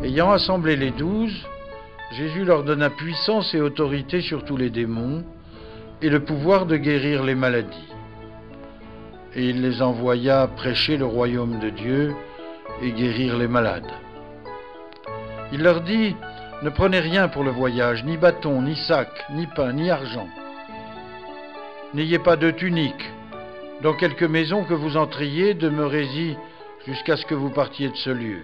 Ayant assemblé les 12, Jésus leur donna puissance et autorité sur tous les démons et le pouvoir de guérir les maladies. Et il les envoya prêcher le royaume de Dieu et guérir les malades. Il leur dit: ne prenez rien pour le voyage, ni bâton, ni sac, ni pain, ni argent. N'ayez pas de tunique. Dans quelque maison que vous entriez, demeurez-y jusqu'à ce que vous partiez de ce lieu.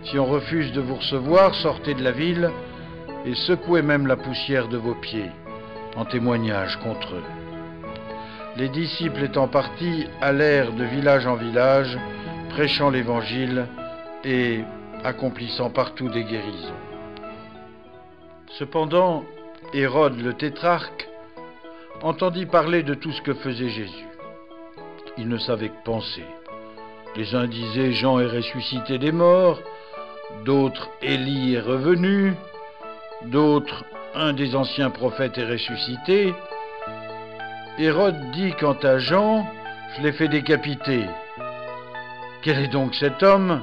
Si on refuse de vous recevoir, sortez de la ville et secouez même la poussière de vos pieds, en témoignage contre eux. Les disciples étant partis, allèrent de village en village, prêchant l'évangile et accomplissant partout des guérisons. Cependant, Hérode le tétrarque entendit parler de tout ce que faisait Jésus. Il ne savait que penser. Les uns disaient: Jean est ressuscité des morts, d'autres: Élie est revenu, d'autres: un des anciens prophètes est ressuscité. Hérode dit quant à Jean: je l'ai fait décapiter. Quel est donc cet homme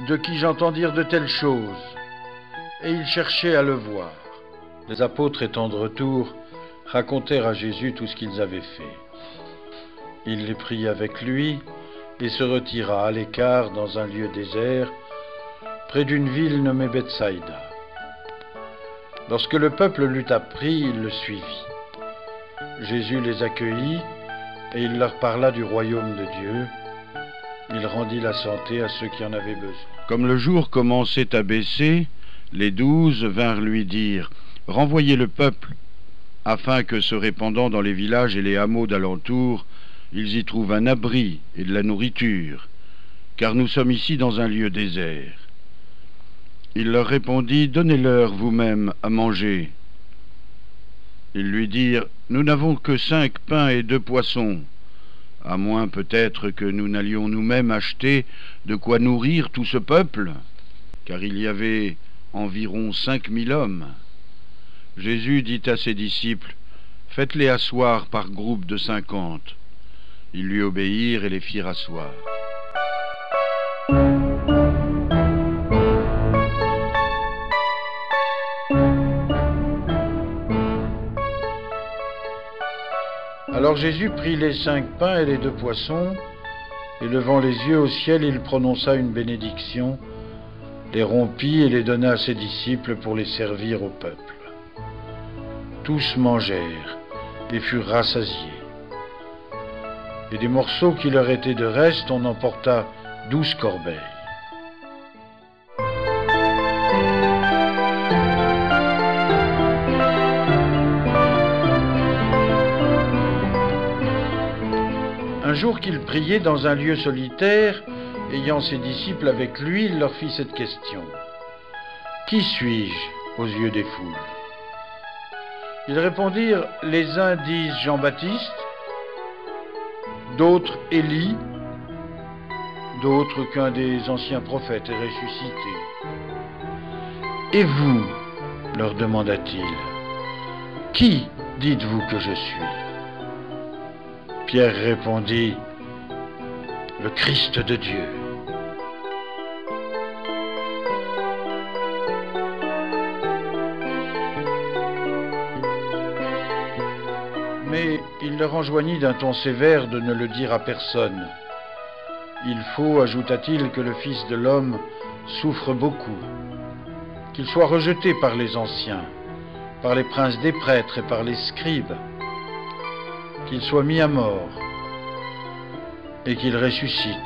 de qui j'entends dire de telles choses? Et il cherchait à le voir. Les apôtres étant de retour, racontèrent à Jésus tout ce qu'ils avaient fait. Il les prit avec lui et se retira à l'écart dans un lieu désert, près d'une ville nommée Bethsaïda. Lorsque le peuple l'eut appris, il le suivit. Jésus les accueillit et il leur parla du royaume de Dieu. Il rendit la santé à ceux qui en avaient besoin. Comme le jour commençait à baisser, les 12 vinrent lui dire: renvoyez le peuple, afin que, se répandant dans les villages et les hameaux d'alentour, ils y trouvent un abri et de la nourriture, car nous sommes ici dans un lieu désert. Il leur répondit: donnez-leur vous-même à manger. Ils lui dirent: nous n'avons que 5 pains et 2 poissons, à moins peut-être que nous n'allions nous-mêmes acheter de quoi nourrir tout ce peuple, car il y avait environ 5000 hommes. Jésus dit à ses disciples: faites-les asseoir par groupe de 50. Ils lui obéirent et les firent asseoir. Alors Jésus prit les 5 pains et les 2 poissons, et levant les yeux au ciel, il prononça une bénédiction, les rompit et les donna à ses disciples pour les servir au peuple. Tous mangèrent et furent rassasiés. Et des morceaux qui leur étaient de reste, on emporta 12 corbeilles. Un jour qu'il priait dans un lieu solitaire, ayant ses disciples avec lui, il leur fit cette question: qui suis-je aux yeux des foules? Ils répondirent: les uns disent Jean-Baptiste, d'autres Élie, d'autres qu'un des anciens prophètes est ressuscité. Et vous, leur demanda-t-il, qui dites-vous que je suis? Pierre répondit: le Christ de Dieu. Mais il leur enjoignit d'un ton sévère de ne le dire à personne. Il faut, ajouta-t-il, que le Fils de l'homme souffre beaucoup, qu'il soit rejeté par les anciens, par les princes des prêtres et par les scribes, qu'il soit mis à mort et qu'il ressuscite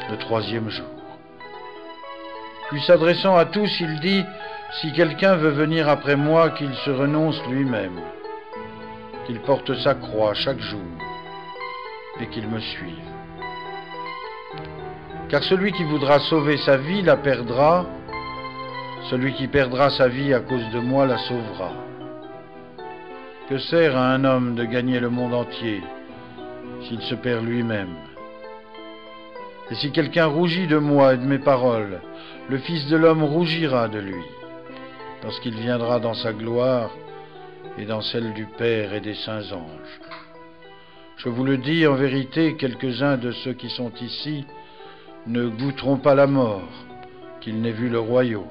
le 3e jour. Puis s'adressant à tous, il dit: si quelqu'un veut venir après moi, qu'il se renonce lui-même, qu'il porte sa croix chaque jour et qu'il me suive. Car celui qui voudra sauver sa vie la perdra, celui qui perdra sa vie à cause de moi la sauvera. Que sert à un homme de gagner le monde entier s'il se perd lui-même? Et si quelqu'un rougit de moi et de mes paroles, le Fils de l'homme rougira de lui, lorsqu'il viendra dans sa gloire et dans celle du Père et des saints anges. Je vous le dis, en vérité, quelques-uns de ceux qui sont ici ne goûteront pas la mort, qu'ils n'aient vu le royaume.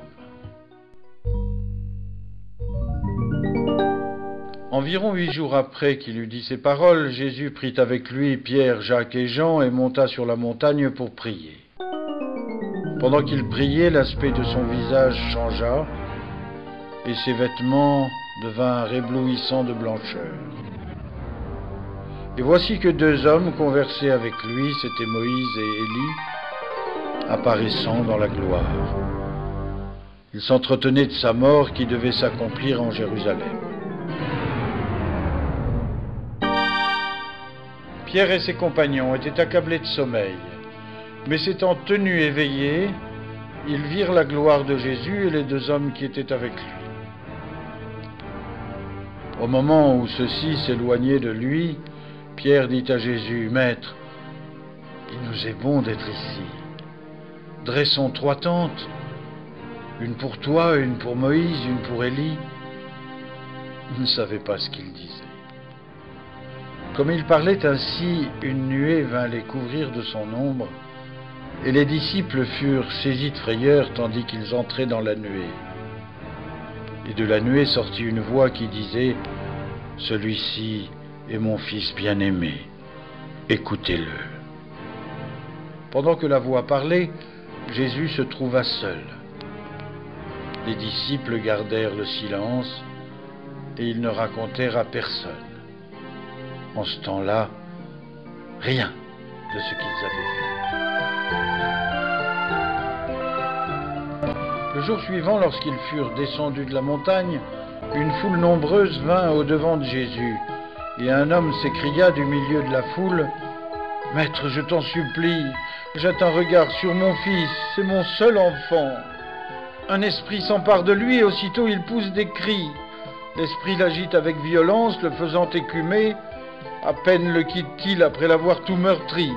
Environ 8 jours après qu'il eut dit ces paroles, Jésus prit avec lui Pierre, Jacques et Jean et monta sur la montagne pour prier. Pendant qu'il priait, l'aspect de son visage changea et ses vêtements devinrent éblouissants de blancheur. Et voici que 2 hommes conversaient avec lui, c'étaient Moïse et Élie, apparaissant dans la gloire. Ils s'entretenaient de sa mort qui devait s'accomplir en Jérusalem. Pierre et ses compagnons étaient accablés de sommeil, mais s'étant tenus éveillés, ils virent la gloire de Jésus et les 2 hommes qui étaient avec lui. Au moment où ceux-ci s'éloignaient de lui, Pierre dit à Jésus, « Maître, il nous est bon d'être ici. Dressons 3 tentes, une pour toi, une pour Moïse, une pour Élie. » Il ne savait pas ce qu'il disait. Comme il parlait ainsi, une nuée vint les couvrir de son ombre, et les disciples furent saisis de frayeur tandis qu'ils entraient dans la nuée. Et de la nuée sortit une voix qui disait, « Celui-ci est mon Fils bien-aimé, écoutez-le. » Pendant que la voix parlait, Jésus se trouva seul. Les disciples gardèrent le silence, et ils ne racontèrent à personne, en ce temps-là, rien de ce qu'ils avaient vu. Le jour suivant, lorsqu'ils furent descendus de la montagne, une foule nombreuse vint au-devant de Jésus, et un homme s'écria du milieu de la foule, « Maître, je t'en supplie, jette un regard sur mon fils, c'est mon seul enfant. Un esprit s'empare de lui et aussitôt il pousse des cris. L'esprit l'agite avec violence, le faisant écumer. À peine le quitte-t-il après l'avoir tout meurtri.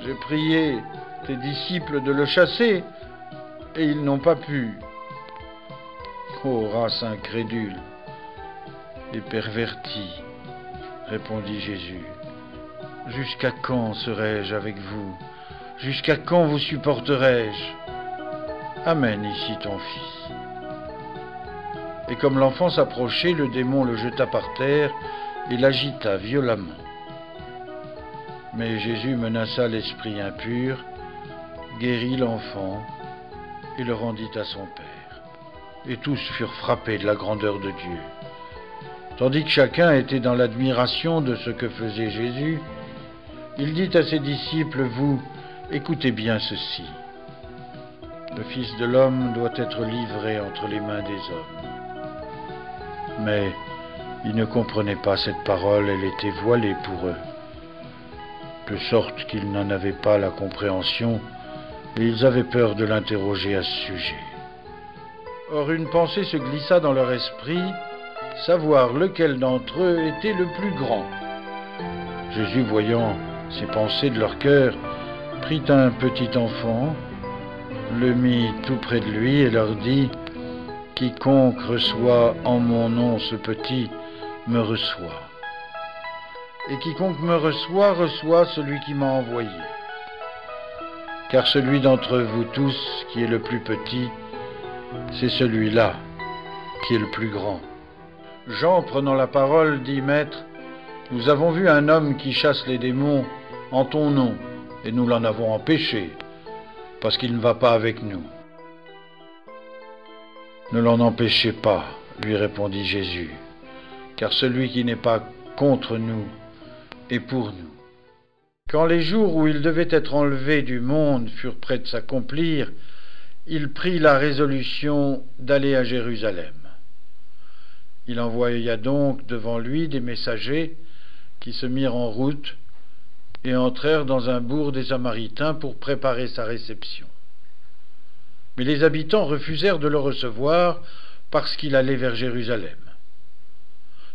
J'ai prié tes disciples de le chasser, et ils n'ont pas pu. » Ô race incrédule et pervertie, répondit Jésus, jusqu'à quand serai-je avec vous? Jusqu'à quand vous supporterai-je? Amène ici ton fils. Et comme l'enfant s'approchait, le démon le jeta par terre et l'agita violemment. Mais Jésus menaça l'esprit impur, guérit l'enfant et le rendit à son père. Et tous furent frappés de la grandeur de Dieu. Tandis que chacun était dans l'admiration de ce que faisait Jésus, il dit à ses disciples, « Vous, écoutez bien ceci. Le Fils de l'homme doit être livré entre les mains des hommes. » Mais ils ne comprenaient pas cette parole, elle était voilée pour eux, de sorte qu'ils n'en avaient pas la compréhension, et ils avaient peur de l'interroger à ce sujet. Or une pensée se glissa dans leur esprit, savoir lequel d'entre eux était le plus grand. Jésus, voyant ces pensées de leur cœur, prit un petit enfant, le mit tout près de lui et leur dit, « Quiconque reçoit en mon nom ce petit me reçoit. Et quiconque me reçoit, reçoit celui qui m'a envoyé. Car celui d'entre vous tous qui est le plus petit, c'est celui-là qui est le plus grand. » Jean, prenant la parole, dit, « Maître, nous avons vu un homme qui chasse les démons en ton nom, et nous l'en avons empêché, parce qu'il ne va pas avec nous. » « Ne l'en empêchez pas, lui répondit Jésus, car celui qui n'est pas contre nous est pour nous. » Quand les jours où il devait être enlevé du monde furent près de s'accomplir, il prit la résolution d'aller à Jérusalem. Il envoya donc devant lui des messagers qui se mirent en route et entrèrent dans un bourg des Samaritains pour préparer sa réception. Mais les habitants refusèrent de le recevoir parce qu'il allait vers Jérusalem.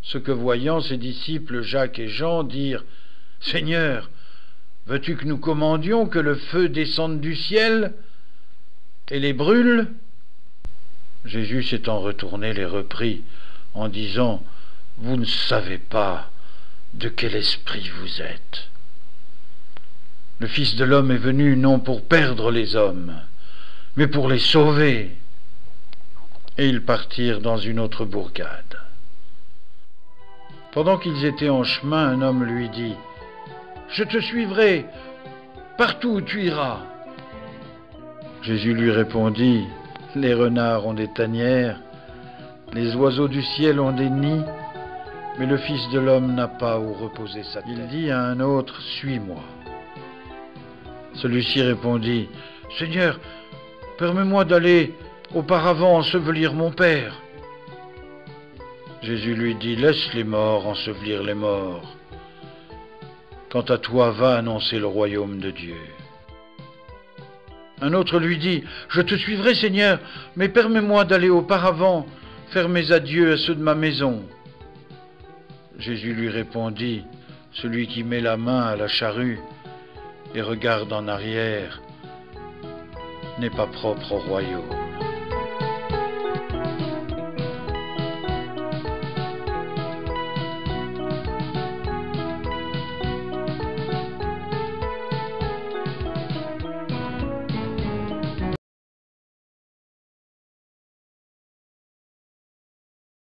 Ce que voyant ses disciples Jacques et Jean dirent, « Seigneur, veux-tu que nous commandions que le feu descende du ciel et les brûle ?» Jésus s'étant retourné les reprit en disant: Vous ne savez pas de quel esprit vous êtes. Le Fils de l'homme est venu non pour perdre les hommes, mais pour les sauver. Et ils partirent dans une autre bourgade. Pendant qu'ils étaient en chemin, un homme lui dit: Je te suivrai partout où tu iras. Jésus lui répondit: Les renards ont des tanières, les oiseaux du ciel ont des nids, mais le Fils de l'homme n'a pas où reposer sa tête. Il dit à un autre: Suis-moi. Celui-ci répondit: Seigneur, permets-moi d'aller auparavant ensevelir mon Père. Jésus lui dit: Laisse les morts ensevelir les morts. Quant à toi, va annoncer le royaume de Dieu. Un autre lui dit: Je te suivrai, Seigneur, mais permets-moi d'aller auparavant faire mes adieux à ceux de ma maison. Jésus lui répondit: Celui qui met la main à la charrue et regarde en arrière n'est pas propre au royaume.